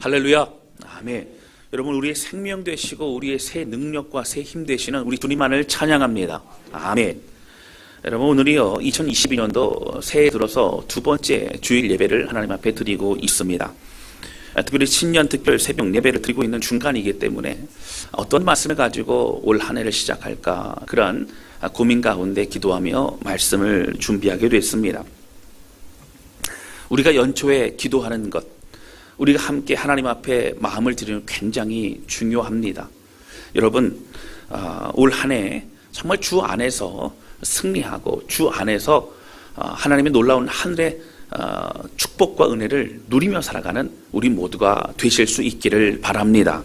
할렐루야. 아멘. 여러분, 우리의 생명 되시고 우리의 새 능력과 새 힘 되시는 우리 주님만을 찬양합니다. 아멘. 여러분, 오늘이요 2022년도 새해 들어서 두 번째 주일 예배를 하나님 앞에 드리고 있습니다. 특별히 신년 특별 새벽 예배를 드리고 있는 중간이기 때문에 어떤 말씀을 가지고 올 한 해를 시작할까, 그러한 고민 가운데 기도하며 말씀을 준비하게 됐습니다. 우리가 연초에 기도하는 것, 우리가 함께 하나님 앞에 마음을 드리는 굉장히 중요합니다. 여러분, 올 한 해 정말 주 안에서 승리하고 주 안에서 하나님의 놀라운 하늘의 축복과 은혜를 누리며 살아가는 우리 모두가 되실 수 있기를 바랍니다.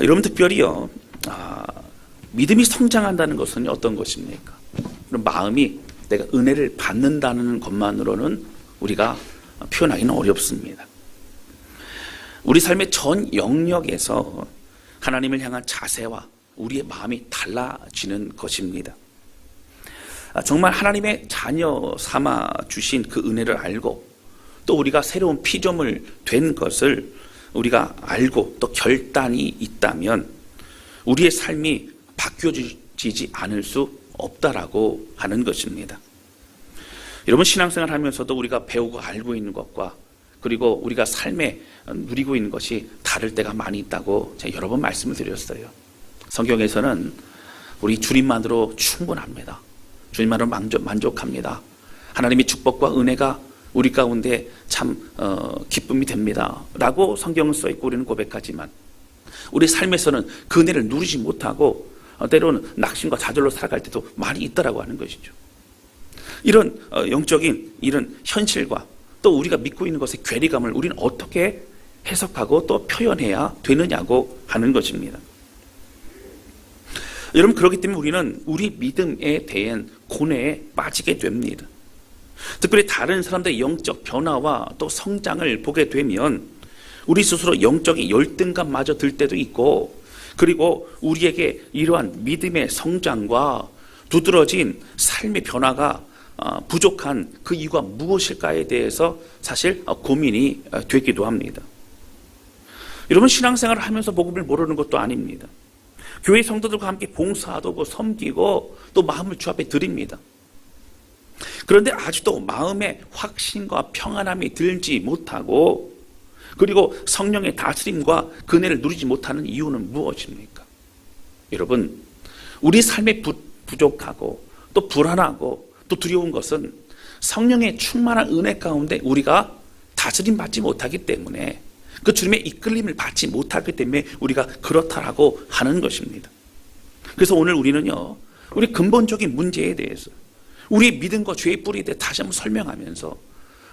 여러분, 특별히요, 믿음이 성장한다는 것은 어떤 것입니까? 마음이 내가 은혜를 받는다는 것만으로는 우리가 표현하기는 어렵습니다. 우리 삶의 전 영역에서 하나님을 향한 자세와 우리의 마음이 달라지는 것입니다. 정말 하나님의 자녀 삼아 주신 그 은혜를 알고 또 우리가 새로운 피조물 된 것을 우리가 알고 또 결단이 있다면 우리의 삶이 바뀌어지지 않을 수 없다라고 하는 것입니다. 여러분, 신앙생활 하면서도 우리가 배우고 알고 있는 것과 그리고 우리가 삶에 누리고 있는 것이 다를 때가 많이 있다고 제가 여러 번 말씀을 드렸어요. 성경에서는 우리 주님만으로 충분합니다. 주님만으로 만족합니다. 하나님의 축복과 은혜가 우리 가운데 참 기쁨이 됩니다 라고 성경은 써있고 우리는 고백하지만 우리 삶에서는 그 은혜를 누리지 못하고 때로는 낙심과 좌절로 살아갈 때도 많이 있다라고 하는 것이죠. 이런 영적인 이런 현실과 또 우리가 믿고 있는 것의 괴리감을 우리는 어떻게 해석하고 또 표현해야 되느냐고 하는 것입니다. 여러분, 그렇기 때문에 우리는 우리 믿음에 대한 고뇌에 빠지게 됩니다. 특별히 다른 사람들의 영적 변화와 또 성장을 보게 되면 우리 스스로 영적인 열등감마저 들 때도 있고, 그리고 우리에게 이러한 믿음의 성장과 두드러진 삶의 변화가 부족한 그 이유가 무엇일까에 대해서 사실 고민이 되기도 합니다. 여러분, 신앙생활을 하면서 복음을 모르는 것도 아닙니다. 교회 성도들과 함께 봉사하고 섬기고 또 마음을 주 앞에 드립니다. 그런데 아직도 마음에 확신과 평안함이 들지 못하고 그리고 성령의 다스림과 그네를 누리지 못하는 이유는 무엇입니까? 여러분, 우리 삶에 부족하고 또 불안하고 또 두려운 것은 성령의 충만한 은혜 가운데 우리가 다스림 받지 못하기 때문에, 그 주님의 이끌림을 받지 못하기 때문에 우리가 그렇다라고 하는 것입니다. 그래서 오늘 우리는요, 우리 근본적인 문제에 대해서 우리의 믿음과 죄의 뿌리에 대해 다시 한번 설명하면서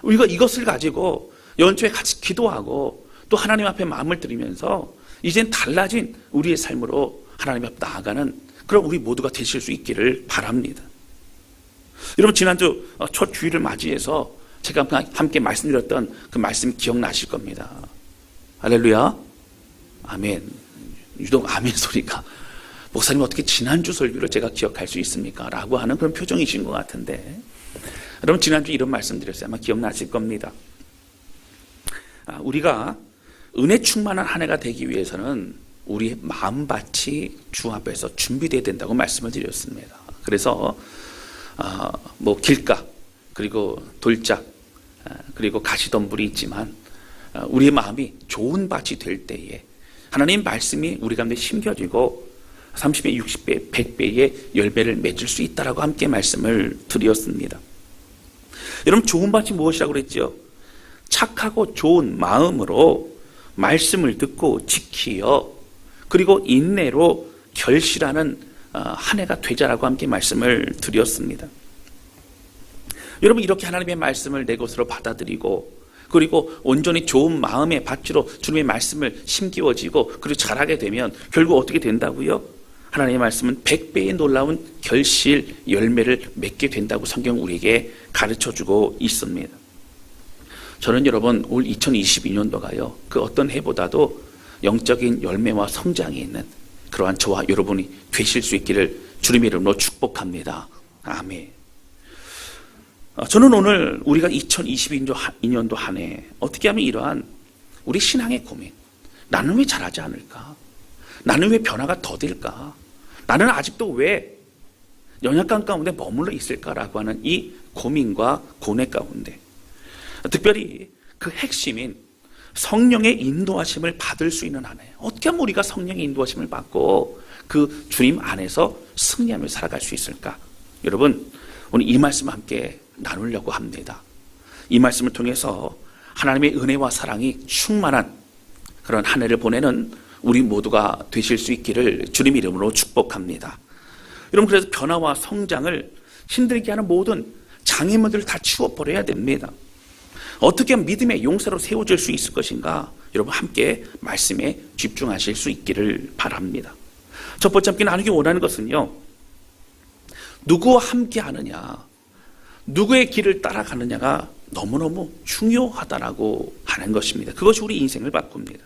우리가 이것을 가지고 연초에 같이 기도하고 또 하나님 앞에 마음을 드리면서 이젠 달라진 우리의 삶으로 하나님 앞에 나아가는 그런 우리 모두가 되실 수 있기를 바랍니다. 여러분, 지난주 첫 주일을 맞이해서 제가 함께 말씀드렸던 그 말씀 기억나실 겁니다. 할렐루야. 아멘. 유독 아멘 소리가, 목사님 어떻게 지난주 설교를 제가 기억할 수 있습니까? 라고 하는 그런 표정이신 것 같은데, 여러분, 지난주 이런 말씀 드렸어요. 아마 기억나실 겁니다. 우리가 은혜 충만한 한 해가 되기 위해서는 우리의 마음밭이 주 앞에서 준비되어야 된다고 말씀을 드렸습니다. 그래서 길가, 그리고 돌짝, 그리고 가시덤불이 있지만 우리의 마음이 좋은 밭이 될 때에 하나님 말씀이 우리 가운데 심겨지고 30배, 60배, 100배의 열매를 맺을 수 있다라고 함께 말씀을 드렸습니다. 여러분, 좋은 밭이 무엇이라고 그랬죠? 착하고 좋은 마음으로 말씀을 듣고 지키어 그리고 인내로 결실하는 한 해가 되자라고 함께 말씀을 드렸습니다. 여러분, 이렇게 하나님의 말씀을 내 것으로 받아들이고 그리고 온전히 좋은 마음의 밭으로 주님의 말씀을 심기워지고 그리고 잘하게 되면 결국 어떻게 된다고요? 하나님의 말씀은 100배의 놀라운 결실 열매를 맺게 된다고 성경 우리에게 가르쳐주고 있습니다. 저는 여러분, 올 2022년도가요 그 어떤 해보다도 영적인 열매와 성장이 있는 그러한 저와 여러분이 되실 수 있기를 주님의 이름으로 축복합니다. 아멘. 저는 오늘 우리가 2022년도 한 해 어떻게 하면 이러한 우리 신앙의 고민. 나는 왜 잘하지 않을까? 나는 왜 변화가 더딜까? 나는 아직도 왜 연약감 가운데 머물러 있을까라고 하는 이 고민과 고뇌 가운데 특별히 그 핵심인 성령의 인도하심을 받을 수 있는 한 해. 어떻게 하면 우리가 성령의 인도하심을 받고 그 주님 안에서 승리하며 살아갈 수 있을까? 여러분, 오늘 이 말씀 함께 나누려고 합니다. 이 말씀을 통해서 하나님의 은혜와 사랑이 충만한 그런 한 해를 보내는 우리 모두가 되실 수 있기를 주님 이름으로 축복합니다. 여러분, 그래서 변화와 성장을 힘들게 하는 모든 장애물들을 다 치워버려야 됩니다. 어떻게 하면 믿음의 용사로 세워질 수 있을 것인가? 여러분 함께 말씀에 집중하실 수 있기를 바랍니다. 첫 번째 함께 나누기 원하는 것은요, 누구와 함께 하느냐, 누구의 길을 따라가느냐가 너무너무 중요하다라고 하는 것입니다. 그것이 우리 인생을 바꿉니다.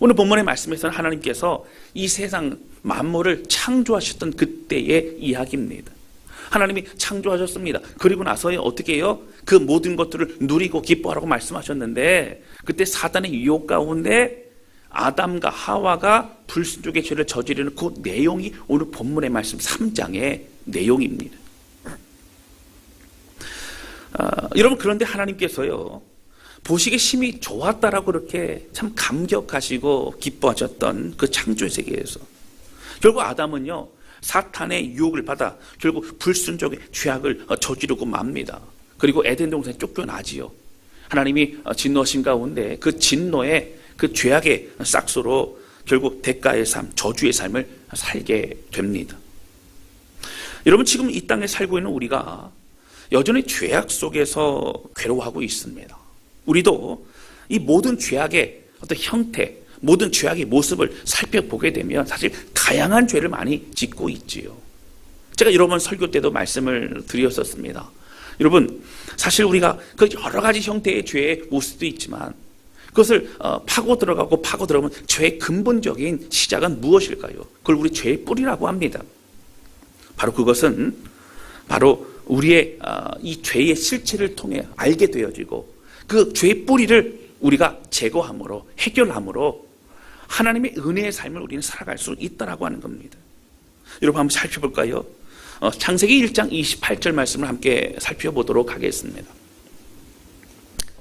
오늘 본문의 말씀에서는 하나님께서 이 세상 만물을 창조하셨던 그때의 이야기입니다. 하나님이 창조하셨습니다. 그리고 나서 어떻게 해요? 그 모든 것들을 누리고 기뻐하라고 말씀하셨는데, 그때 사단의 유혹 가운데 아담과 하와가 불순종의 죄를 저지르는 그 내용이 오늘 본문의 말씀 3장의 내용입니다. 여러분, 그런데 하나님께서요, 보시기에 심히 좋았다라고 그렇게 참 감격하시고 기뻐하셨던 그 창조의 세계에서 결국 아담은요, 사탄의 유혹을 받아 결국 불순종의 죄악을 저지르고 맙니다. 그리고 에덴 동산에 쫓겨나지요. 하나님이 진노하신 가운데 그 진노의 그 죄악의 싹소로 결국 대가의 삶, 저주의 삶을 살게 됩니다. 여러분, 지금 이 땅에 살고 있는 우리가 여전히 죄악 속에서 괴로워하고 있습니다. 우리도 이 모든 죄악의 어떤 형태, 모든 죄악의 모습을 살펴보게 되면 사실 다양한 죄를 많이 짓고 있지요. 제가 여러 번 설교 때도 말씀을 드렸었습니다. 여러분, 사실 우리가 그 여러 가지 형태의 죄의 모습도 있지만 그것을 파고 들어가면 죄의 근본적인 시작은 무엇일까요? 그걸 우리 죄의 뿌리라고 합니다. 바로 그것은 바로 우리의 이 죄의 실체를 통해 알게 되어지고 그 죄의 뿌리를 우리가 제거함으로, 해결함으로 하나님의 은혜의 삶을 우리는 살아갈 수 있다라고 하는 겁니다. 여러분, 한번 살펴볼까요? 창세기 1장 28절 말씀을 함께 살펴보도록 하겠습니다.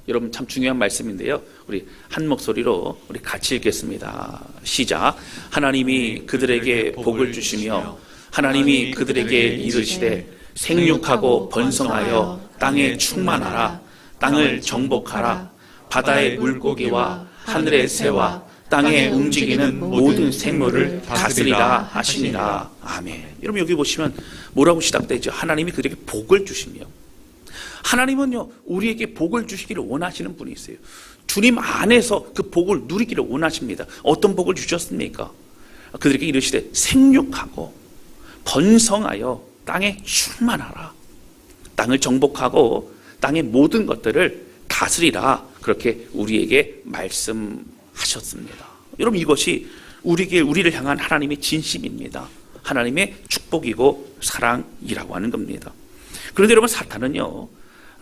여러분, 참 중요한 말씀인데요, 우리 한 목소리로 우리 같이 읽겠습니다. 시작. 하나님이 그들에게 복을 주시며 하나님이 그들에게 이르시되 생육하고 번성하여 땅에 충만하라. 땅을 정복하라. 바다의 물고기와 하늘의 새와 땅에 움직이는 모든 생물을 다스리라 하시니라. 아멘. 여러분, 여기 보시면 뭐라고 시작되죠? 하나님이 그들에게 복을 주시며. 하나님은요, 우리에게 복을 주시기를 원하시는 분이세요. 주님 안에서 그 복을 누리기를 원하십니다. 어떤 복을 주셨습니까? 그들에게 이르시되 생육하고 번성하여 땅에 충만하라. 땅을 정복하고 땅의 모든 것들을 다스리라. 그렇게 우리에게 말씀하셨습니다. 여러분, 이것이 우리를 향한 하나님의 진심입니다. 하나님의 축복이고 사랑이라고 하는 겁니다. 그런데 여러분, 사탄은요,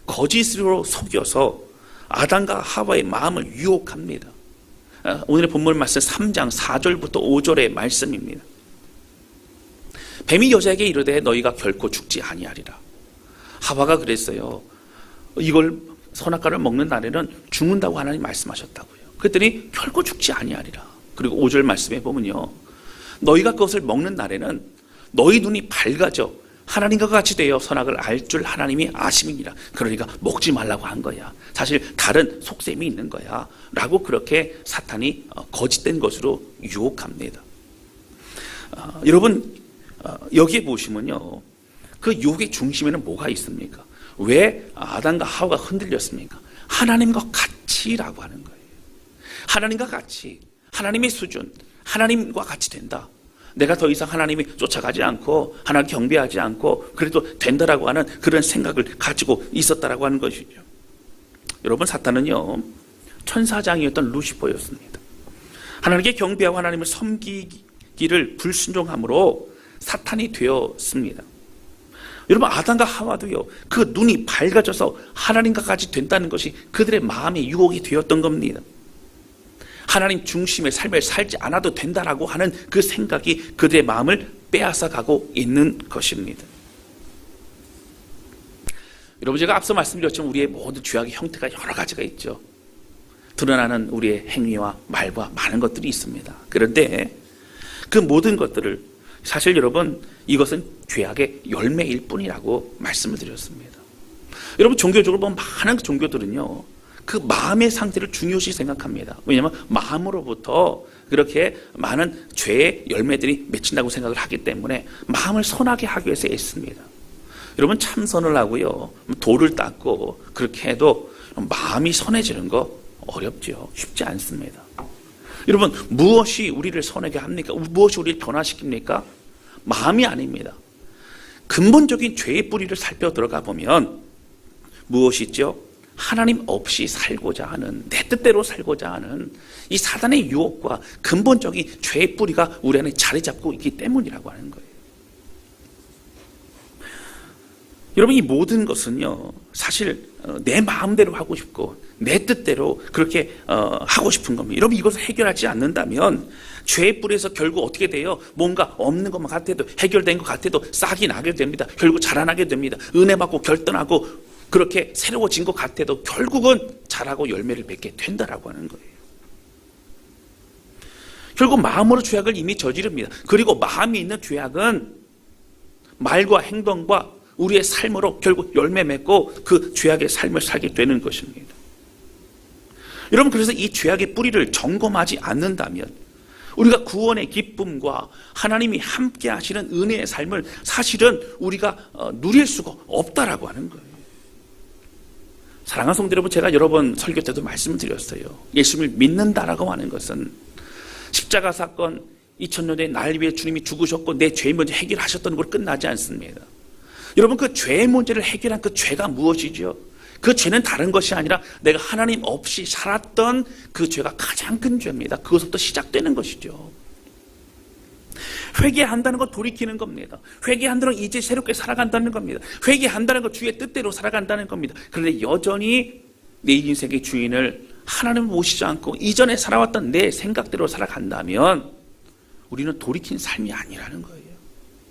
거짓으로 속여서 아담과 하와의 마음을 유혹합니다. 오늘의 본문 말씀 3장 4절부터 5절의 말씀입니다. 뱀이 여자에게 이르되 너희가 결코 죽지 아니하리라. 하와가 그랬어요. 이걸 선악과를 먹는 날에는 죽는다고 하나님 말씀하셨다고요. 그랬더니 결코 죽지 아니하리라. 그리고 5절 말씀에 보면요, 너희가 그것을 먹는 날에는 너희 눈이 밝아져 하나님과 같이 되어 선악을 알 줄 하나님이 아심이니라. 그러니까 먹지 말라고 한 거야. 사실 다른 속셈이 있는 거야 라고 그렇게 사탄이 거짓된 것으로 유혹합니다. 여러분, 여기에 보시면요, 그 유혹의 중심에는 뭐가 있습니까? 왜 아담과 하와가 흔들렸습니까? 하나님과 같이라고 하는 거예요. 하나님과 같이, 하나님의 수준, 하나님과 같이 된다. 내가 더 이상 하나님이 쫓아가지 않고 하나님 경배하지 않고 그래도 된다라고 하는 그런 생각을 가지고 있었다라고 하는 것이죠. 여러분, 사탄은요, 천사장이었던 루시퍼였습니다. 하나님께 경배하고 하나님을 섬기기를 불순종함으로 사탄이 되었습니다. 여러분, 아담과 하와도요, 그 눈이 밝아져서 하나님과 같이 된다는 것이 그들의 마음의 유혹이 되었던 겁니다. 하나님 중심의 삶을 살지 않아도 된다라고 하는 그 생각이 그들의 마음을 빼앗아 가고 있는 것입니다. 여러분, 제가 앞서 말씀드렸지만 우리의 모든 죄악의 형태가 여러 가지가 있죠. 드러나는 우리의 행위와 말과 많은 것들이 있습니다. 그런데 그 모든 것들을 사실 여러분, 이것은 죄악의 열매일 뿐이라고 말씀을 드렸습니다. 여러분, 종교적으로 보면 많은 종교들은요, 그 마음의 상태를 중요시 생각합니다. 왜냐하면 마음으로부터 그렇게 많은 죄의 열매들이 맺힌다고 생각을 하기 때문에 마음을 선하게 하기 위해서 애씁니다. 여러분, 참선을 하고요, 돌을 닦고 그렇게 해도 마음이 선해지는 거 어렵죠. 쉽지 않습니다. 여러분, 무엇이 우리를 선하게 합니까? 무엇이 우리를 변화시킵니까? 마음이 아닙니다. 근본적인 죄의 뿌리를 살펴 들어가 보면 무엇이 있죠? 하나님 없이 살고자 하는, 내 뜻대로 살고자 하는 이 사단의 유혹과 근본적인 죄의 뿌리가 우리 안에 자리 잡고 있기 때문이라고 하는 거예요. 여러분, 이 모든 것은요, 사실 내 마음대로 하고 싶고 내 뜻대로 그렇게 하고 싶은 겁니다. 여러분, 이것을 해결하지 않는다면 죄의 뿌리에서 결국 어떻게 돼요? 뭔가 없는 것만 같아도, 해결된 것 같아도 싹이 나게 됩니다. 결국 자라나게 됩니다. 은혜 받고 결단하고 그렇게 새로워진 것 같아도 결국은 자라고 열매를 맺게 된다라고 하는 거예요. 결국 마음으로 죄악을 이미 저지릅니다. 그리고 마음이 있는 죄악은 말과 행동과 우리의 삶으로 결국 열매 맺고 그 죄악의 삶을 살게 되는 것입니다. 여러분, 그래서 이 죄악의 뿌리를 점검하지 않는다면 우리가 구원의 기쁨과 하나님이 함께 하시는 은혜의 삶을 사실은 우리가 누릴 수가 없다라고 하는 거예요. 사랑하는 성도 여러분, 제가 여러 번 설교 때도 말씀드렸어요. 예수님을 믿는다라고 하는 것은 십자가 사건 2000년에 날 위해 주님이 죽으셨고 내 죄 문제 해결하셨던 걸로 끝나지 않습니다. 여러분, 그 죄의 문제를 해결한 그 죄가 무엇이죠? 그 죄는 다른 것이 아니라 내가 하나님 없이 살았던 그 죄가 가장 큰 죄입니다. 그것부터 시작되는 것이죠. 회개한다는 건 돌이키는 겁니다. 회개한다는 건 이제 새롭게 살아간다는 겁니다. 회개한다는 건 주의 뜻대로 살아간다는 겁니다. 그런데 여전히 내 인생의 주인을 하나님을 모시지 않고 이전에 살아왔던 내 생각대로 살아간다면 우리는 돌이킨 삶이 아니라는 거예요.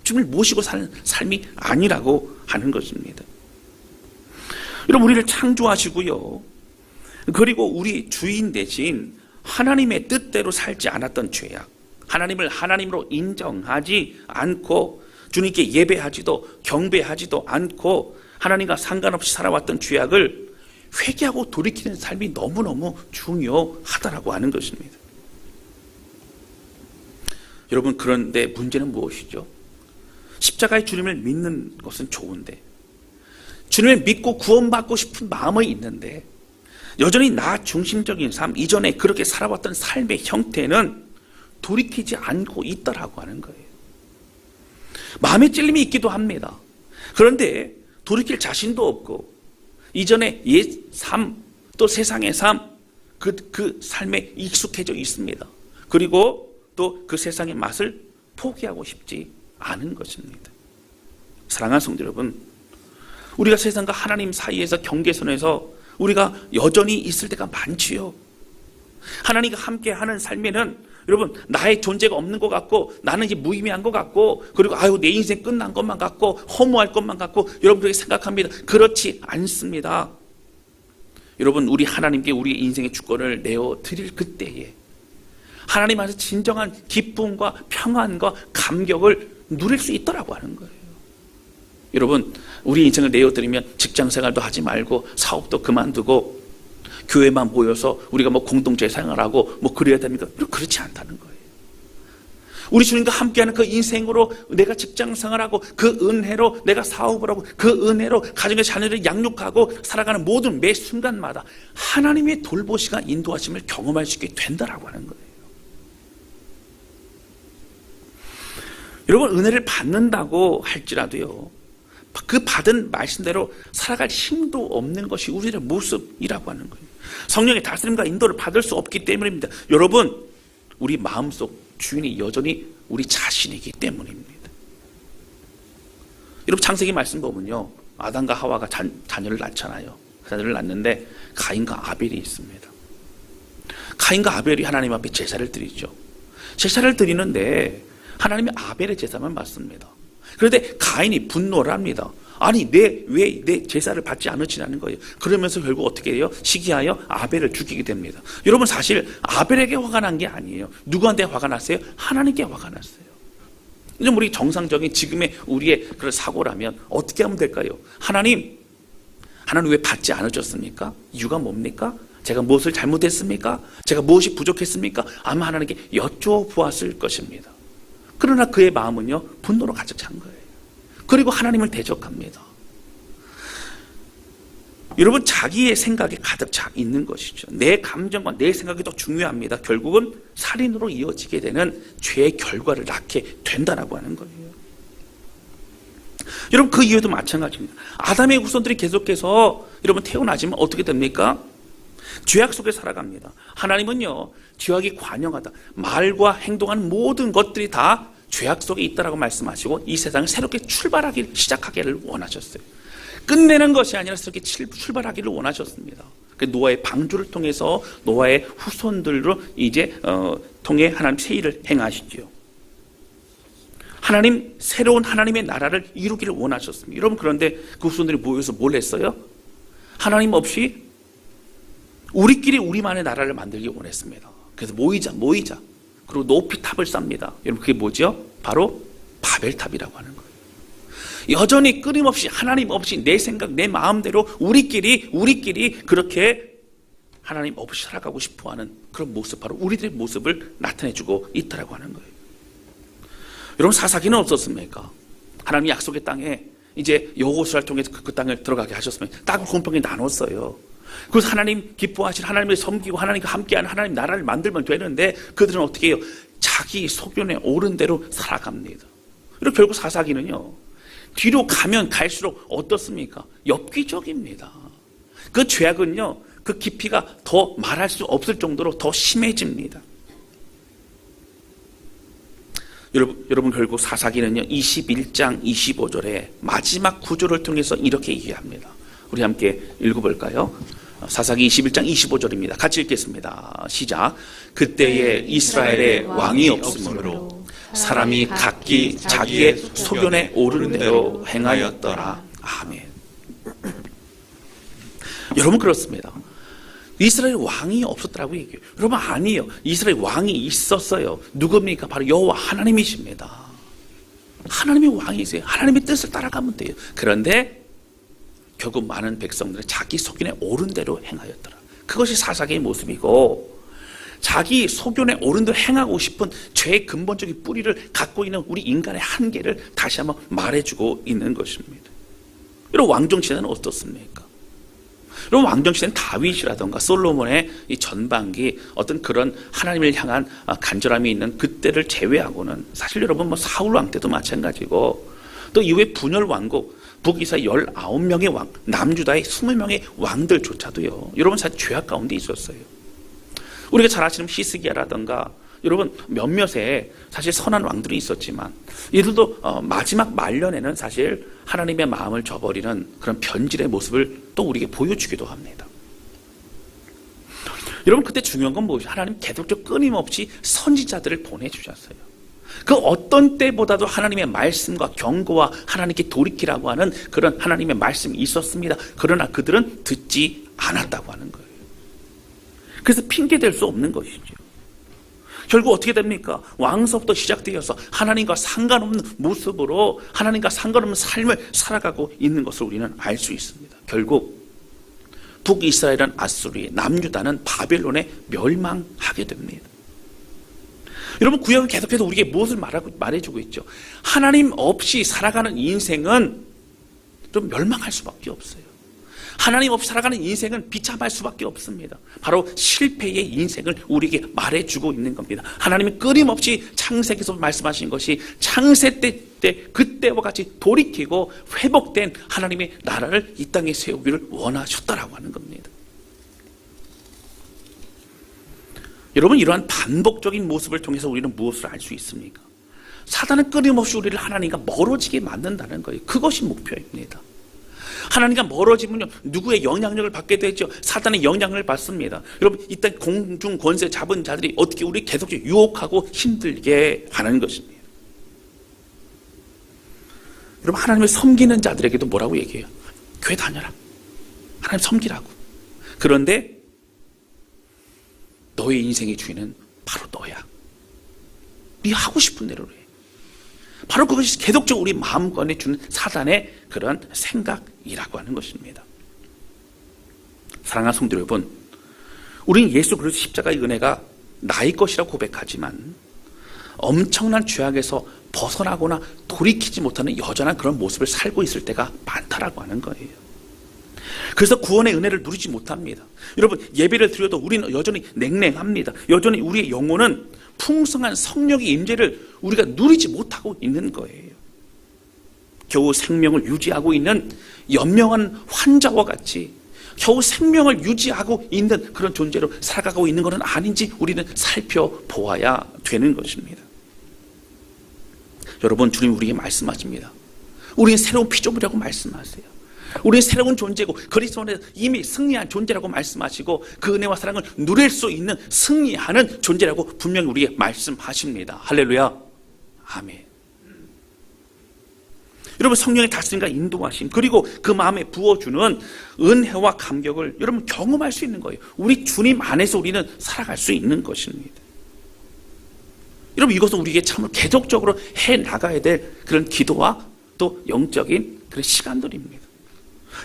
주님을 모시고 사는 삶이 아니라고 하는 것입니다. 여러분, 우리를 창조하시고요, 그리고 우리 주인 대신 하나님의 뜻대로 살지 않았던 죄악, 하나님을 하나님으로 인정하지 않고 주님께 예배하지도 경배하지도 않고 하나님과 상관없이 살아왔던 죄악을 회개하고 돌이키는 삶이 너무너무 중요하다라고 하는 것입니다. 여러분, 그런데 문제는 무엇이죠? 십자가의 주님을 믿는 것은 좋은데, 주님을 믿고 구원받고 싶은 마음이 있는데 여전히 나 중심적인 삶, 이전에 그렇게 살아왔던 삶의 형태는 돌이키지 않고 있다라고 하는 거예요. 마음의 찔림이 있기도 합니다. 그런데 돌이킬 자신도 없고 이전에 옛 삶, 또 세상의 삶, 그 삶에 익숙해져 있습니다. 그리고 또 그 세상의 맛을 포기하고 싶지 않은 것입니다. 사랑하는 성도 여러분, 우리가 세상과 하나님 사이에서 경계선에서 우리가 여전히 있을 때가 많지요. 하나님과 함께하는 삶에는 여러분, 나의 존재가 없는 것 같고 나는 이제 무의미한 것 같고 그리고 내 인생 끝난 것만 같고 허무할 것만 같고 여러분 그렇게 생각합니다. 그렇지 않습니다. 여러분, 우리 하나님께 우리의 인생의 주권을 내어드릴 그때에 하나님 안에서 진정한 기쁨과 평안과 감격을 누릴 수 있더라고 하는 거예요. 여러분, 우리 인생을 내어드리면 직장생활도 하지 말고 사업도 그만두고 교회만 모여서 우리가 공동체 생활하고 그래야 됩니까? 그렇지 않다는 거예요. 우리 주님과 함께하는 그 인생으로 내가 직장생활하고 그 은혜로 내가 사업을 하고 그 은혜로 가정의 자녀를 양육하고 살아가는 모든 매 순간마다 하나님의 돌보시가 인도하심을 경험할 수 있게 된다라고 하는 거예요. 여러분, 은혜를 받는다고 할지라도요, 그 받은 말씀대로 살아갈 힘도 없는 것이 우리의 모습이라고 하는 거예요. 성령의 다스림과 인도를 받을 수 없기 때문입니다. 여러분, 우리 마음속 주인이 여전히 우리 자신이기 때문입니다. 여러분, 창세기 말씀 보면요, 아담과 하와가 자녀를 낳잖아요. 자녀를 낳는데 가인과 아벨이 있습니다. 가인과 아벨이 하나님 앞에 제사를 드리죠. 제사를 드리는데 하나님이 아벨의 제사만 받습니다. 그런데 가인이 분노를 합니다. 아니 왜 내 제사를 받지 않으시냐는 거예요. 그러면서 결국 어떻게 해요? 시기하여 아벨을 죽이게 됩니다. 여러분, 사실 아벨에게 화가 난 게 아니에요. 누구한테 화가 났어요? 하나님께 화가 났어요. 이제 우리 정상적인 지금의 우리의 그런 사고라면 어떻게 하면 될까요? 하나님 왜 받지 않으셨습니까? 이유가 뭡니까? 제가 무엇을 잘못했습니까? 제가 무엇이 부족했습니까? 아마 하나님께 여쭤보았을 것입니다. 그러나 그의 마음은요, 분노로 가득 찬 거예요. 그리고 하나님을 대적합니다. 여러분, 자기의 생각이 가득 차 있는 것이죠. 내 감정과 내 생각이 더 중요합니다. 결국은 살인으로 이어지게 되는 죄의 결과를 낳게 된다라고 하는 거예요. 여러분, 그 이유도 마찬가지입니다. 아담의 후손들이 계속해서 여러분 태어나지만 어떻게 됩니까? 죄악 속에 살아갑니다. 하나님은요, 죄악이 관영하다, 말과 행동하는 모든 것들이 다 죄악 속에 있다라고 말씀하시고 이 세상을 새롭게 시작하기를 원하셨어요. 끝내는 것이 아니라 새롭게 출발하기를 원하셨습니다. 노아의 방주를 통해서 노아의 후손들로 이제 통해 하나님 새 일을 행하시죠. 하나님, 새로운 하나님의 나라를 이루기를 원하셨습니다. 여러분, 그런데 그 후손들이 모여서 뭘 했어요? 하나님 없이 우리끼리 우리만의 나라를 만들기 원했습니다. 그래서 모이자. 그리고 높이 탑을 쌓습니다. 여러분, 그게 뭐죠? 바로 바벨탑이라고 하는 거예요. 여전히 끊임없이 하나님 없이 내 생각, 내 마음대로 우리끼리 그렇게 하나님 없이 살아가고 싶어하는 그런 모습, 바로 우리들의 모습을 나타내주고 있다라고 하는 거예요. 여러분, 사사기는 없었습니까? 하나님 약속의 땅에 이제 여호수아를 통해서 그 땅을 들어가게 하셨으면 땅을 공평히 나눴어요. 그래서 하나님 기뻐하신 하나님을 섬기고 하나님과 함께하는 하나님 나라를 만들면 되는데 그들은 어떻게 해요? 자기 소견에 오른 대로 살아갑니다. 그리고 결국 사사기는요, 뒤로 가면 갈수록 어떻습니까? 엽기적입니다. 그 죄악은요, 그 깊이가 더 말할 수 없을 정도로 더 심해집니다. 여러분, 결국 사사기는요, 21장 25절에 마지막 구절을 통해서 이렇게 얘기합니다. 우리 함께 읽어볼까요? 사사기 21장 25절입니다. 같이 읽겠습니다. 시작. 그때에 이스라엘에 왕이 없으므로 사람이 각기 자기의 소견에 오르는 대로 행하였더라. 아멘. 여러분, 그렇습니다. 이스라엘 왕이 없었다고 얘기해요. 여러분, 아니에요. 이스라엘 왕이 있었어요. 누굽니까? 바로 여호와 하나님이십니다. 하나님의 왕이세요. 하나님의 뜻을 따라가면 돼요. 그런데 결국 많은 백성들은 자기 소견에 오른 대로 행하였더라. 그것이 사사기의 모습이고, 자기 소견에 오른 대로 행하고 싶은 죄의 근본적인 뿌리를 갖고 있는 우리 인간의 한계를 다시 한번 말해주고 있는 것입니다. 여러분, 왕정시대는 어떻습니까? 여러분, 왕정시대는 다윗이라던가 솔로몬의 이 전반기 어떤 그런 하나님을 향한 간절함이 있는 그때를 제외하고는 사실 여러분 사울 왕 때도 마찬가지고, 또 이후에 분열 왕국 북이스라엘 19명의 왕, 남유다의 20명의 왕들조차도요, 여러분 사실 죄악 가운데 있었어요. 우리가 잘 아시는 히스기야라든가 여러분 몇몇의 사실 선한 왕들이 있었지만 이들도 마지막 말년에는 사실 하나님의 마음을 저버리는 그런 변질의 모습을 또 우리에게 보여주기도 합니다. 여러분, 그때 중요한 건 무엇이죠? 하나님 계속적으로 끊임없이 선지자들을 보내주셨어요. 그 어떤 때보다도 하나님의 말씀과 경고와 하나님께 돌이키라고 하는 그런 하나님의 말씀이 있었습니다. 그러나 그들은 듣지 않았다고 하는 거예요. 그래서 핑계댈 수 없는 것이죠. 결국 어떻게 됩니까? 왕서부터 시작되어서 하나님과 상관없는 모습으로 하나님과 상관없는 삶을 살아가고 있는 것을 우리는 알 수 있습니다. 결국 북이스라엘은 아수르에, 남유다는 바벨론에 멸망하게 됩니다. 여러분, 구약은 계속해서 우리에게 무엇을 말해주고 있죠? 하나님 없이 살아가는 인생은 좀 멸망할 수밖에 없어요. 하나님 없이 살아가는 인생은 비참할 수밖에 없습니다. 바로 실패의 인생을 우리에게 말해주고 있는 겁니다. 하나님은 끊임없이 창세기에서 말씀하신 것이 창세 때 그때와 같이 돌이키고 회복된 하나님의 나라를 이 땅에 세우기를 원하셨다라고 하는 겁니다. 여러분, 이러한 반복적인 모습을 통해서 우리는 무엇을 알 수 있습니까? 사단은 끊임없이 우리를 하나님과 멀어지게 만든다는 거예요. 그것이 목표입니다. 하나님과 멀어지면요, 누구의 영향력을 받게 되죠? 사단의 영향을 받습니다. 여러분, 이때 공중 권세 잡은 자들이 어떻게 우리 계속 유혹하고 힘들게 하는 것입니다. 여러분, 하나님을 섬기는 자들에게도 뭐라고 얘기해요? 교회 다녀라. 하나님 섬기라고. 그런데 너의 인생의 주인은 바로 너야. 네 하고 싶은 대로 해. 바로 그것이 계속적으로 우리 마음권에 주는 사단의 그런 생각이라고 하는 것입니다. 사랑하는 성도 여러분, 우리는 예수 그리스도 십자가의 은혜가 나의 것이라고 고백하지만 엄청난 죄악에서 벗어나거나 돌이키지 못하는 여전한 그런 모습을 살고 있을 때가 많다라고 하는 거예요. 그래서 구원의 은혜를 누리지 못합니다. 여러분, 예배를 드려도 우리는 여전히 냉랭합니다. 여전히 우리의 영혼은 풍성한 성령의 임재를 우리가 누리지 못하고 있는 거예요. 겨우 생명을 유지하고 있는 연명한 환자와 같이 겨우 생명을 유지하고 있는 그런 존재로 살아가고 있는 것은 아닌지 우리는 살펴보아야 되는 것입니다. 여러분, 주님 우리에게 말씀하십니다. 우리는 새로운 피조물이라고 말씀하세요. 우리는 새로운 존재고 그리스도 안에서 이미 승리한 존재라고 말씀하시고 그 은혜와 사랑을 누릴 수 있는 승리하는 존재라고 분명히 우리에게 말씀하십니다. 할렐루야. 아멘. 여러분, 성령의 다스림과 인도하심, 그리고 그 마음에 부어주는 은혜와 감격을 여러분 경험할 수 있는 거예요. 우리 주님 안에서 우리는 살아갈 수 있는 것입니다. 여러분, 이것은 우리에게 참으로 계속적으로 해나가야 될 그런 기도와 또 영적인 그런 시간들입니다.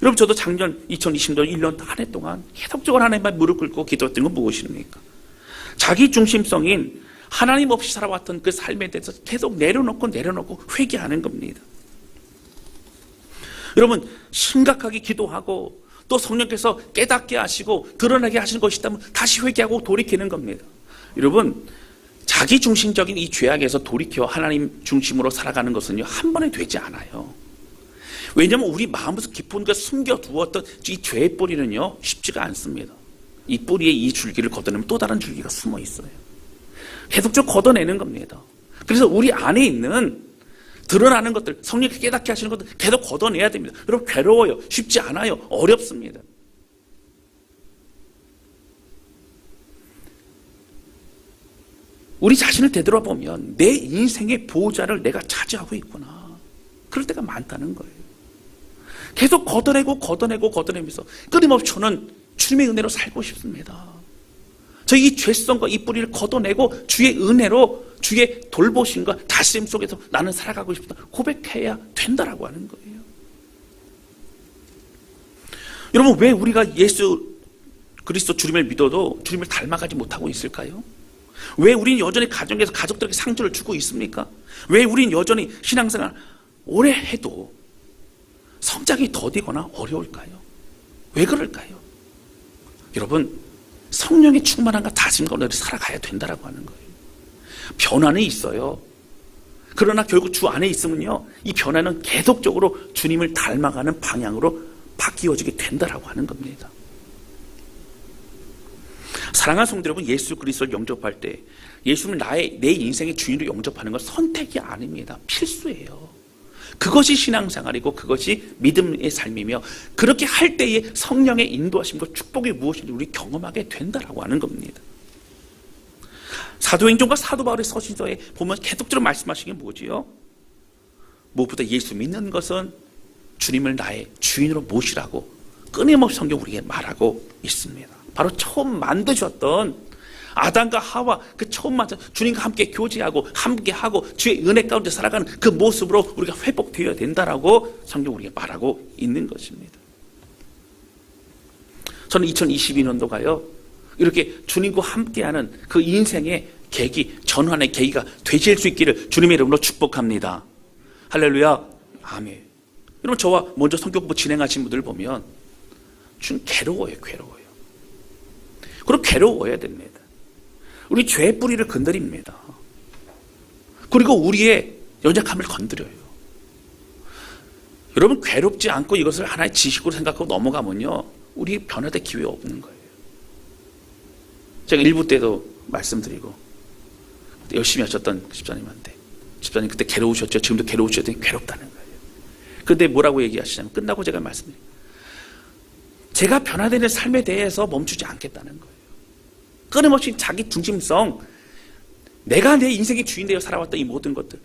여러분, 저도 작년 2020년 1년 한 해 동안 계속적으로 하나님만 무릎 꿇고 기도했던 건 무엇입니까? 자기 중심성인 하나님 없이 살아왔던 그 삶에 대해서 계속 내려놓고 회개하는 겁니다. 여러분, 심각하게 기도하고 또 성령께서 깨닫게 하시고 드러나게 하시는 것이 있다면 다시 회개하고 돌이키는 겁니다. 여러분, 자기 중심적인 이 죄악에서 돌이켜 하나님 중심으로 살아가는 것은요, 한 번에 되지 않아요. 왜냐하면 우리 마음에서 깊은 데 숨겨두었던 이 죄의 뿌리는요, 쉽지가 않습니다. 이 뿌리에 이 줄기를 걷어내면 또 다른 줄기가 숨어 있어요. 계속적으로 걷어내는 겁니다. 그래서 우리 안에 있는 드러나는 것들, 성령께 깨닫게 하시는 것들 계속 걷어내야 됩니다. 여러분, 괴로워요. 쉽지 않아요. 어렵습니다. 우리 자신을 되돌아보면 내 인생의 보호자를 내가 차지하고 있구나. 그럴 때가 많다는 거예요. 계속 걷어내면서 끊임없이 저는 주님의 은혜로 살고 싶습니다. 저 이 죄성과 이 뿌리를 걷어내고 주의 은혜로 주의 돌보심과 다스림 속에서 나는 살아가고 싶다. 고백해야 된다라고 하는 거예요. 여러분, 왜 우리가 예수 그리스도 주님을 믿어도 주님을 닮아가지 못하고 있을까요? 왜 우리는 여전히 가정에서 가족들에게 상처를 주고 있습니까? 왜 우리는 여전히 신앙생활 오래 해도 성장이 더디거나 어려울까요? 왜 그럴까요? 여러분, 성령의 충만함과 다짐과 은혜로 살아가야 된다라고 하는 거예요. 변화는 있어요. 그러나 결국 주 안에 있으면요, 이 변화는 계속적으로 주님을 닮아가는 방향으로 바뀌어지게 된다라고 하는 겁니다. 사랑하는 성도 여러분, 예수 그리스도를 영접할 때 예수님을 내 인생의 주인으로 영접하는 건 선택이 아닙니다. 필수예요. 그것이 신앙생활이고 그것이 믿음의 삶이며, 그렇게 할 때에 성령의 인도하심과 축복이 무엇인지 우리 경험하게 된다라고 하는 겁니다. 사도행전과 사도 바울의 서신서에 보면 계속적으로 말씀하시는 게 뭐지요? 무엇보다 예수 믿는 것은 주님을 나의 주인으로 모시라고 끊임없이 성경 우리에게 말하고 있습니다. 바로 처음 만드셨던 아담과 하와, 그 처음 만든 주님과 함께 교제하고 함께하고 주의 은혜 가운데 살아가는 그 모습으로 우리가 회복되어야 된다라고 성경 우리에게 말하고 있는 것입니다. 저는 2022년도가요, 이렇게 주님과 함께하는 그 인생의 계기, 전환의 계기가 되실 수 있기를 주님의 이름으로 축복합니다. 할렐루야. 아멘. 여러분, 저와 먼저 성경 공부 진행하신 분들 보면 좀 괴로워요. 그리고 괴로워야 됩니다. 우리 죄의 뿌리를 건드립니다. 그리고 우리의 연약함을 건드려요. 여러분, 괴롭지 않고 이것을 하나의 지식으로 생각하고 넘어가면요, 우리 변화될 기회가 없는 거예요. 제가 일부 때도 말씀드리고 열심히 하셨던 집사님한테, 그때 괴로우셨죠? 지금도 괴로우셔도 괴롭다는 거예요. 그런데 뭐라고 얘기하시냐면, 끝나고 제가 말씀드려요. 제가 변화되는 삶에 대해서 멈추지 않겠다는 거예요. 끊임없이 자기 중심성, 내가 내 인생의 주인 되어 살아왔던 이 모든 것들,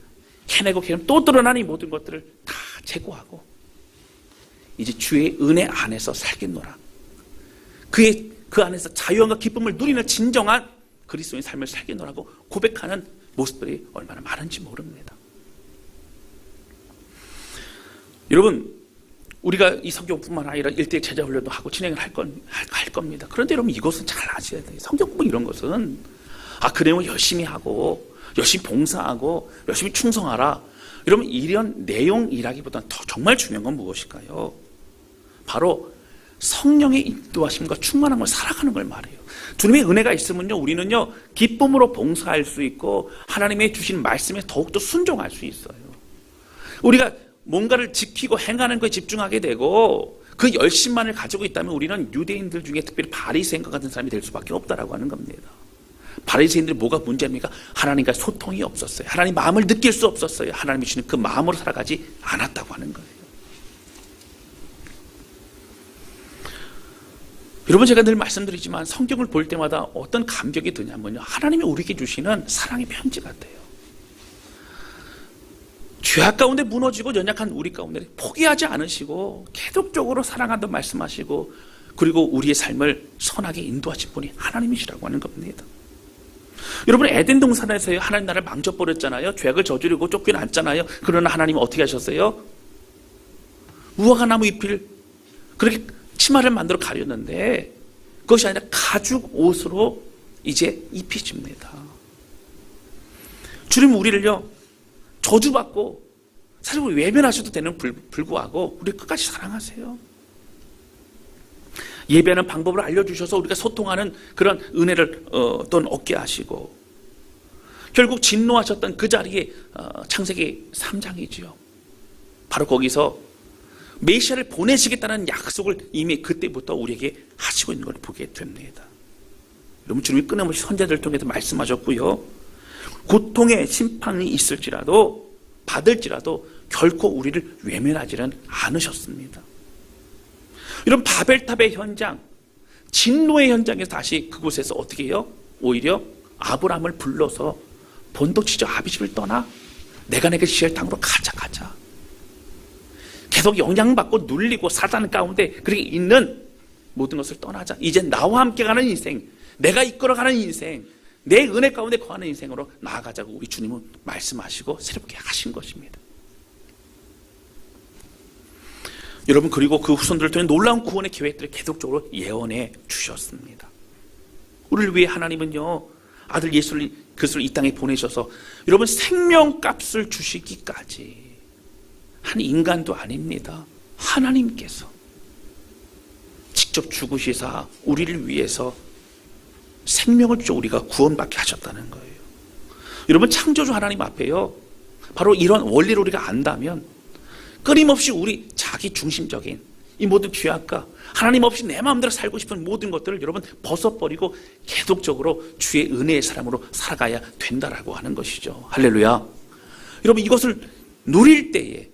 해내고 또 드러나는 이 모든 것들을 다 제거하고 이제 주의 은혜 안에서 살겠노라. 그 안에서 자유함과 기쁨을 누리는 진정한 그리스도의 삶을 살겠노라고 고백하는 모습들이 얼마나 많은지 모릅니다. 여러분, 우리가 이 성경뿐만 아니라 1대1 제자 훈련도 하고 진행을 할 겁니다. 그런데 여러분, 이것은 잘 아셔야 돼요. 성경 공부 이런 것은 그 내용을 열심히 하고 열심히 봉사하고 열심히 충성하라, 여러분, 이런 내용이라기보다는 더 정말 중요한 건 무엇일까요? 바로 성령의 인도하심과 충만함을 살아가는 걸 말해요. 주님의 은혜가 있으면요, 우리는요 기쁨으로 봉사할 수 있고 하나님의 주신 말씀에 더욱더 순종할 수 있어요. 우리가 뭔가를 지키고 행하는 것에 집중하게 되고 그 열심만을 가지고 있다면 우리는 유대인들 중에 특별히 바리새인과 같은 사람이 될 수밖에 없다라고 하는 겁니다. 바리새인들이 뭐가 문제입니까? 하나님과 소통이 없었어요. 하나님 마음을 느낄 수 없었어요. 하나님이 주시는 그 마음으로 살아가지 않았다고 하는 거예요. 여러분, 제가 늘 말씀드리지만 성경을 볼 때마다 어떤 감격이 드냐면요, 하나님이 우리에게 주시는 사랑의 편지 같아요. 죄악 가운데 무너지고 연약한 우리 가운데 포기하지 않으시고 계속적으로 사랑한다고 말씀하시고, 그리고 우리의 삶을 선하게 인도하신 분이 하나님이시라고 하는 겁니다. 여러분, 에덴 동산에서 하나님 나라를 망쳐버렸잖아요. 죄악을 저지르고 쫓겨났잖아요. 그러나 하나님은 어떻게 하셨어요? 무화과 나무 잎을 그렇게 치마를 만들어 가렸는데 그것이 아니라 가죽 옷으로 이제 입히십니다. 주님 우리를요 저주받고 사실 우리 외면하셔도 되는 불구하고 우리 끝까지 사랑하세요. 예배하는 방법을 알려주셔서 우리가 소통하는 그런 은혜를 또 얻게 하시고, 결국 진노하셨던 그 자리에 창세기 3장이지요. 바로 거기서 메시아를 보내시겠다는 약속을 이미 그때부터 우리에게 하시고 있는 걸 보게 됩니다. 여러분, 주님이 끊임없이 선자들을 통해서 말씀하셨고요, 고통의 심판이 있을지라도 받을지라도 결코 우리를 외면하지는 않으셨습니다. 이런 바벨탑의 현장, 진노의 현장에서 다시 그곳에서 어떻게 해요? 오히려 아브라함을 불러서 본토지죠 아비집을 떠나 내가 내게 지을 땅으로 가자. 계속 영향받고 눌리고 사단 가운데 그렇게 있는 모든 것을 떠나자. 이제 나와 함께 가는 인생, 내가 이끌어가는 인생, 내 은혜 가운데 거하는 인생으로 나아가자고 우리 주님은 말씀하시고 새롭게 하신 것입니다. 여러분, 그리고 그 후손들을 통해 놀라운 구원의 계획들을 계속적으로 예언해 주셨습니다. 우리를 위해 하나님은요 아들 예수 그리스도를 이 땅에 보내셔서 여러분 생명값을 주시기까지 한 인간도 아닙니다. 하나님께서 직접 죽으시사 우리를 위해서 생명을 주어 우리가 구원받게 하셨다는 거예요. 여러분, 창조주 하나님 앞에요 바로 이런 원리를 우리가 안다면 끊임없이 우리 자기 중심적인 이 모든 죄악과 하나님 없이 내 마음대로 살고 싶은 모든 것들을 여러분 벗어버리고 계속적으로 주의 은혜의 사람으로 살아가야 된다라고 하는 것이죠. 할렐루야. 여러분, 이것을 누릴 때에,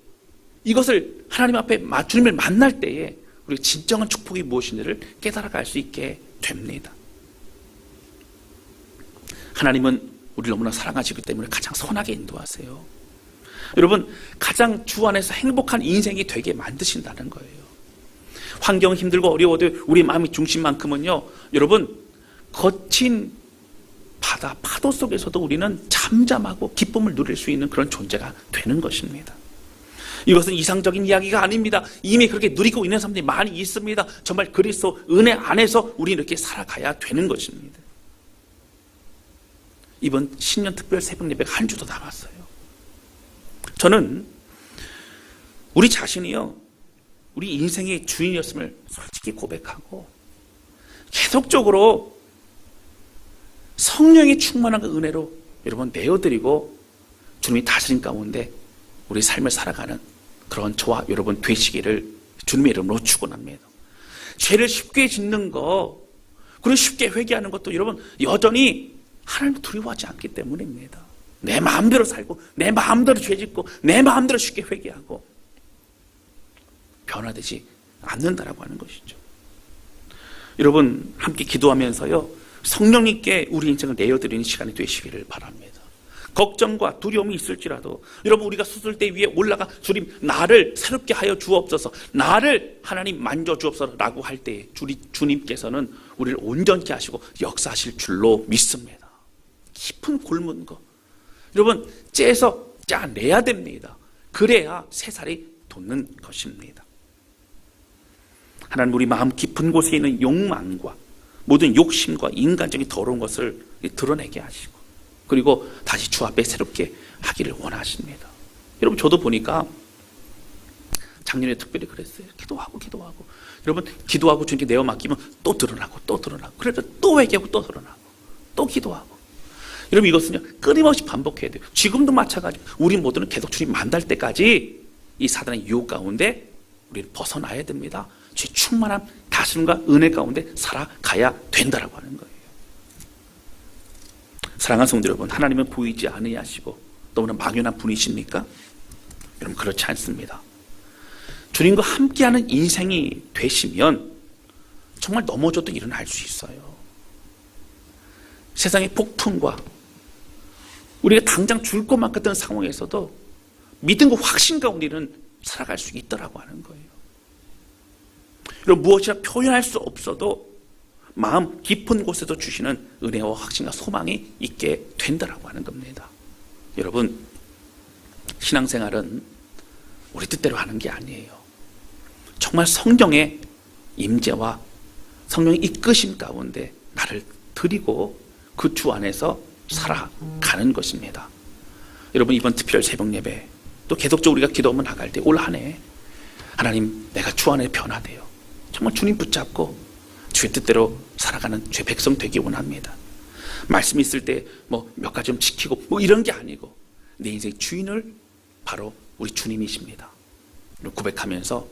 이것을 하나님 앞에 주님을 만날 때에 우리가 진정한 축복이 무엇인지를 깨달아갈 수 있게 됩니다. 하나님은 우리를 너무나 사랑하시기 때문에 가장 선하게 인도하세요. 여러분, 가장 주 안에서 행복한 인생이 되게 만드신다는 거예요. 환경 힘들고 어려워도 우리 마음의 중심만큼은요 여러분 거친 바다 파도 속에서도 우리는 잠잠하고 기쁨을 누릴 수 있는 그런 존재가 되는 것입니다. 이것은 이상적인 이야기가 아닙니다. 이미 그렇게 누리고 있는 사람들이 많이 있습니다. 정말 그리스도 은혜 안에서 우리는 이렇게 살아가야 되는 것입니다. 이번 신년 특별 새벽 예배가 한 주도 남았어요. 저는 우리 자신이요 우리 인생의 주인이었음을 솔직히 고백하고 계속적으로 성령의 충만한 그 은혜로 여러분 내어드리고 주님이 다스림 가운데 우리 삶을 살아가는 그런 저와 여러분 되시기를 주님의 이름으로 축원합니다. 죄를 쉽게 짓는 거, 그리고 쉽게 회개하는 것도 여러분 여전히 하나님을 두려워하지 않기 때문입니다. 내 마음대로 살고 내 마음대로 죄 짓고 내 마음대로 쉽게 회개하고 변화되지 않는다라고 하는 것이죠. 여러분 함께 기도하면서요, 성령님께 우리 인생을 내어드리는 시간이 되시기를 바랍니다. 걱정과 두려움이 있을지라도 여러분, 우리가 수술대 위에 올라가 주님 나를 새롭게 하여 주옵소서, 나를 하나님 만져 주옵소서라고 할 때 주님께서는 우리를 온전케 하시고 역사하실 줄로 믿습니다. 깊은 골문 거 여러분 째서 짜내야 됩니다. 그래야 새살이 돋는 것입니다. 하나님 우리 마음 깊은 곳에 있는 욕망과 모든 욕심과 인간적인 더러운 것을 드러내게 하시고, 그리고 다시 주 앞에 새롭게 하기를 원하십니다. 여러분 저도 보니까 작년에 특별히 그랬어요. 기도하고 여러분 기도하고 주님께 내어 맡기면 또 드러나고 그래서 또 회개하고 또 드러나고 또 기도하고. 여러분 이것은요 끊임없이 반복해야 돼요. 지금도 마찬가지로 우리 모두는 계속 주님 만날 때까지 이 사단의 유혹 가운데 우리는 벗어나야 됩니다. 주의 충만한 다스림과 은혜 가운데 살아가야 된다라고 하는 거예요. 사랑하는 성도 여러분, 하나님은 보이지 않으시고 너무나 막연한 분이십니까? 여러분 그렇지 않습니다. 주님과 함께하는 인생이 되시면 정말 넘어져도 일어날 수 있어요. 세상의 폭풍과 우리가 당장 죽을 것만 같은 상황에서도 믿음과 확신 가운데는 살아갈 수 있다라고 하는 거예요. 여러분 무엇이라 표현할 수 없어도 마음 깊은 곳에도 주시는 은혜와 확신과 소망이 있게 된다라고 하는 겁니다. 여러분 신앙생활은 우리 뜻대로 하는 게 아니에요. 정말 성령의 임재와 성령의 이끄심 가운데 나를 드리고 그 주 안에서 살아가는 것입니다. 여러분 이번 특별 새벽 예배 또 계속적으로 우리가 기도하며 나갈 때 올 한 해 하나님 내가 주 안에 변화돼요. 정말 주님 붙잡고 주의 뜻대로 살아가는 주의 백성 되기 원합니다. 말씀 있을 때 뭐 몇 가지 좀 지키고 뭐 이런 게 아니고 내 인생의 주인을 바로 우리 주님이십니다. 고백하면서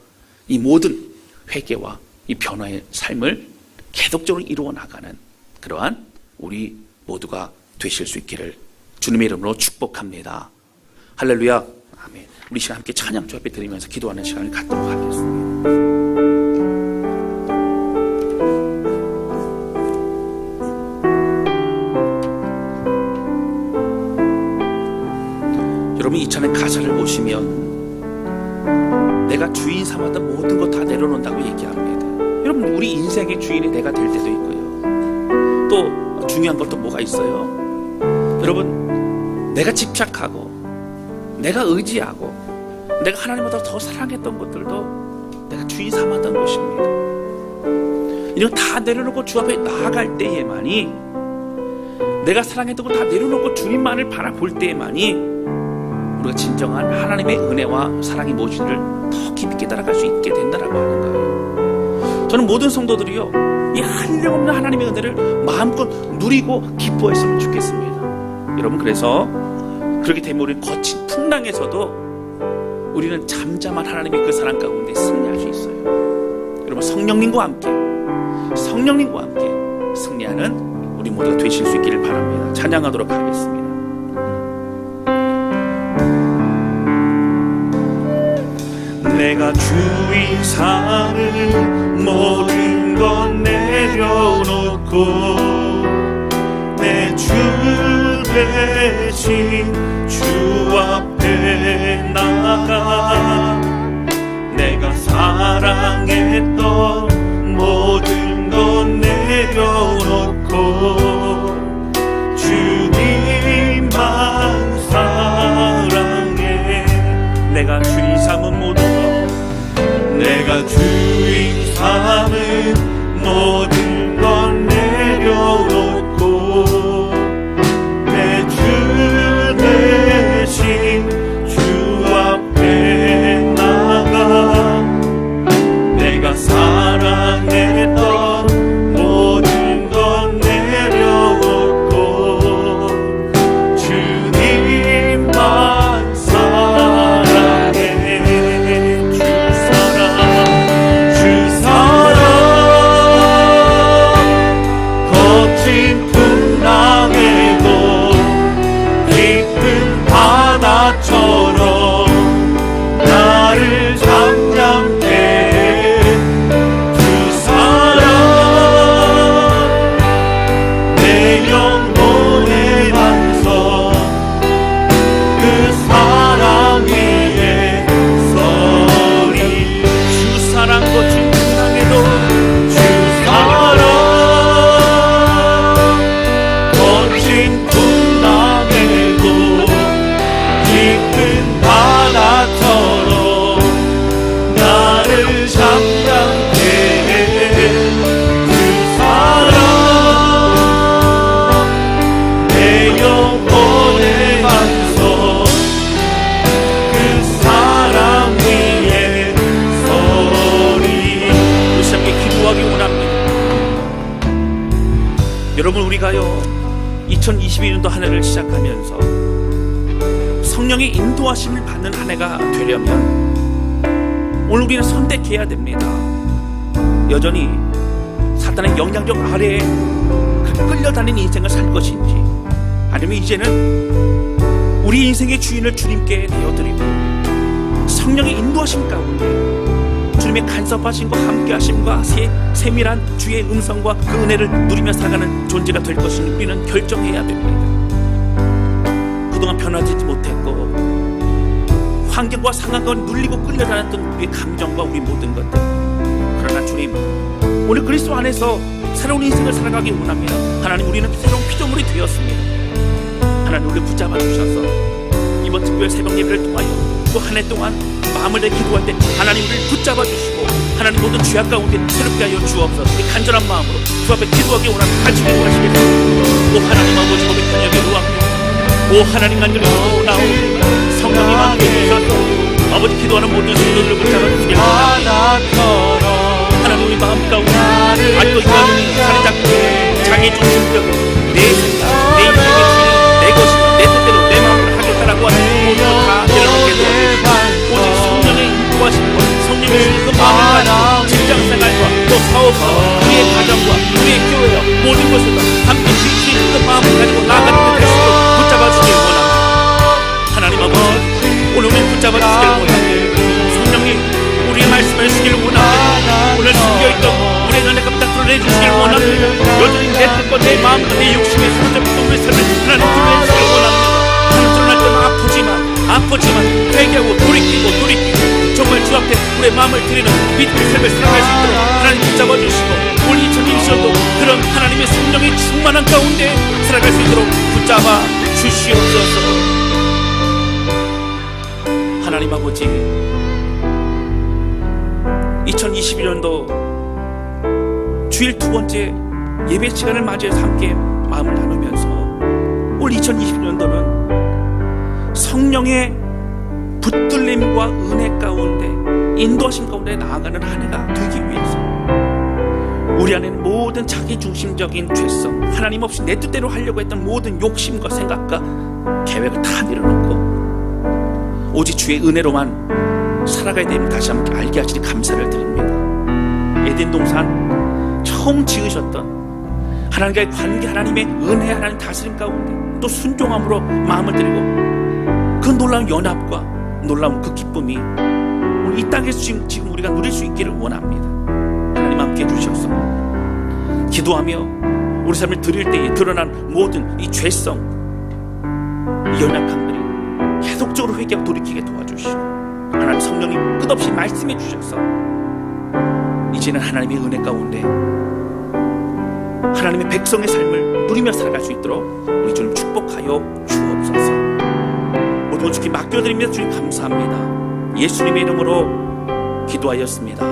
이 모든 회개와 이 변화의 삶을 계속적으로 이루어 나가는 그러한 우리 모두가 되실 수 있기를 주님의 이름으로 축복합니다. 할렐루야. 아멘. 우리 시간 함께 찬양 주 앞에 드리면서 기도하는 시간을 갖도록 하겠습니다. 여러분 이 찬양 가사를 보시면 내가 주인 삼았던 모든 것 다 내려놓는다고 얘기합니다. 여러분 우리 인생의 주인이 내가 될 때도 있고요. 또 중요한 것도 뭐가 있어요? 여러분 내가 집착하고 내가 의지하고 내가 하나님보다 더 사랑했던 것들도 내가 주인 삼았던 것입니다. 이런 다 내려놓고 주 앞에 나아갈 때에만이, 내가 사랑했던 거 다 내려놓고 주님만을 바라볼 때에만이 우리가 진정한 하나님의 은혜와 사랑의 무엇인지를 더 깊이 깨달아갈 수 있게 된다라고 하는 거예요. 저는 모든 성도들이요 이 한량없는 하나님의 은혜를 마음껏 누리고 기뻐했으면 좋겠습니다. 여러분 그래서 그렇게 되면 우리는 거친 풍랑에서도 우리는 잠잠한 하나님의 그 사랑 가운데 승리할 수 있어요. 여러분 성령님과 함께 승리하는 우리 모두가 되실 수 있기를 바랍니다. 찬양하도록 하겠습니다. 내가 주인 삼은 모든 것 내려놓고 내 주 대신 주 앞에 나가 내가 사랑했던 모든 것 내려놓고 주님만 사랑해. 내가 주인 삼은 모든 내가 주인 삼은 모든 것 내려놓고 내 주 대신 주 앞에 나가 내가 사랑했던 2022년도 한 해를 시작하면서 성령의 인도하심을 받는 한 해가 되려면 오늘 우리는 선택해야 됩니다. 여전히 사탄의 영향력 아래에 끌려다니는 인생을 살 것인지, 아니면 이제는 우리 인생의 주인을 주님께 내어드리고 성령의 인도하심 가운데 주님의 간섭하심과 함께하심과 세밀한 주의 음성과 그 은혜를 누리며 살아가는 존재가 될 것인지 우리는 결정해야 됩니다. 그동안 변화되지 못했고 환경과 상황과 눌리고 끌려다녔던 우리의 감정과 우리 모든 것들, 그러나 주님, 오늘 그리스도 안에서 새로운 인생을 살아가기 원합니다. 하나님, 우리는 새로운 피조물이 되었습니다. 하나님, 우리를 붙잡아 주셔서 이번 특별 새벽 예배를 통하여 또 한 해 동안 마음을 내 기도할 때 하나님, 우리를 붙잡아 주시고 하나님, 모든 죄악 가운데 새롭게 하여 주옵소서. 우리 간절한 마음으로 주 앞에 기도하기 원합니다. 같이 기도하시겠습니다. 오 하나님 아버지, 고백한 여기 의합니다. 오 하나님, 간절히 나옵니다. 성령이 함께 주셔서 아버지 기도하는 모든 성도들을 붙잡아 주시길 원합니다. 하나님, 우리 마음 가운데 아직도 여전히 자리 잡고 자기 중심적인 내 생각, 내 인생의 주인이 내 것이고 내 뜻대로 내 마음을 하겠다라고 하는 모든 다 내려놓게 도와주시고 오직 성령의 인도하심과 성령의 그 마음을 가지고 직장생활과 또 사업과 우리의 가정과 우리의 교회와 모든 것을 함께 지키는 그 마음을 가지고 나아가는 그 대수로 붙잡아 주시길 원합니다. 하나님 아버지, 오늘 우리 붙잡아 주시길 원합니다. 성령님, 우리의 말씀을 주시길 원합니다. 오늘 숨겨있던 우리의 은혜가 드러내주시길 원합니다. 여전히 내 뜻과 내 마음과 내 욕심에 사로잡혔던 우리의 삶을 하나님 드러내주시길 원합니다. 하나님, 드러날 때는 아프지만 회개하고 돌이키고 정말 주 앞에 우리의 마음을 드리는 믿음의 삶을 살아갈 수 있도록 하나님 붙잡아 주시고 올 2020년도 그런 하나님의 성령의 충만한 가운데 살아갈 수 있도록 붙잡아 주시옵소서. 하나님 아버지, 2021년도 주일 두 번째 예배 시간을 맞이해서 함께 마음을 나누면서 올 2020년도는 성령의 붙들림과 은혜 가운데 인도하심 가운데 나아가는 한 해가 되기 위해서 우리 안에는 모든 자기중심적인 죄성, 하나님 없이 내 뜻대로 하려고 했던 모든 욕심과 생각과 계획을 다 내려놓고 오직 주의 은혜로만 살아가야 되는 다시 한번 알게 하시니 감사를 드립니다. 에덴 동산 처음 지으셨던 하나님과의 관계, 하나님의 은혜, 하나님 다스림 가운데 또 순종함으로 마음을 드리고 그 놀라운 연합과 놀라운 그 기쁨이 오늘 이 땅에서 지금 우리가 누릴 수 있기를 원합니다. 하나님 함께 해주셔서 기도하며 우리 삶을 드릴 때에 드러난 모든 이 죄성, 이 연약함들이 계속적으로 회개하고 돌이키게 도와주시고 하나님 성령님 끝없이 말씀해 주셔서 이제는 하나님의 은혜 가운데 하나님의 백성의 삶을 누리며 살아갈 수 있도록 우리 주님 축복하여 주옵소서. 모든 것 주께 맡겨드리며 주님 감사합니다. 예수님의 이름으로 기도하였습니다.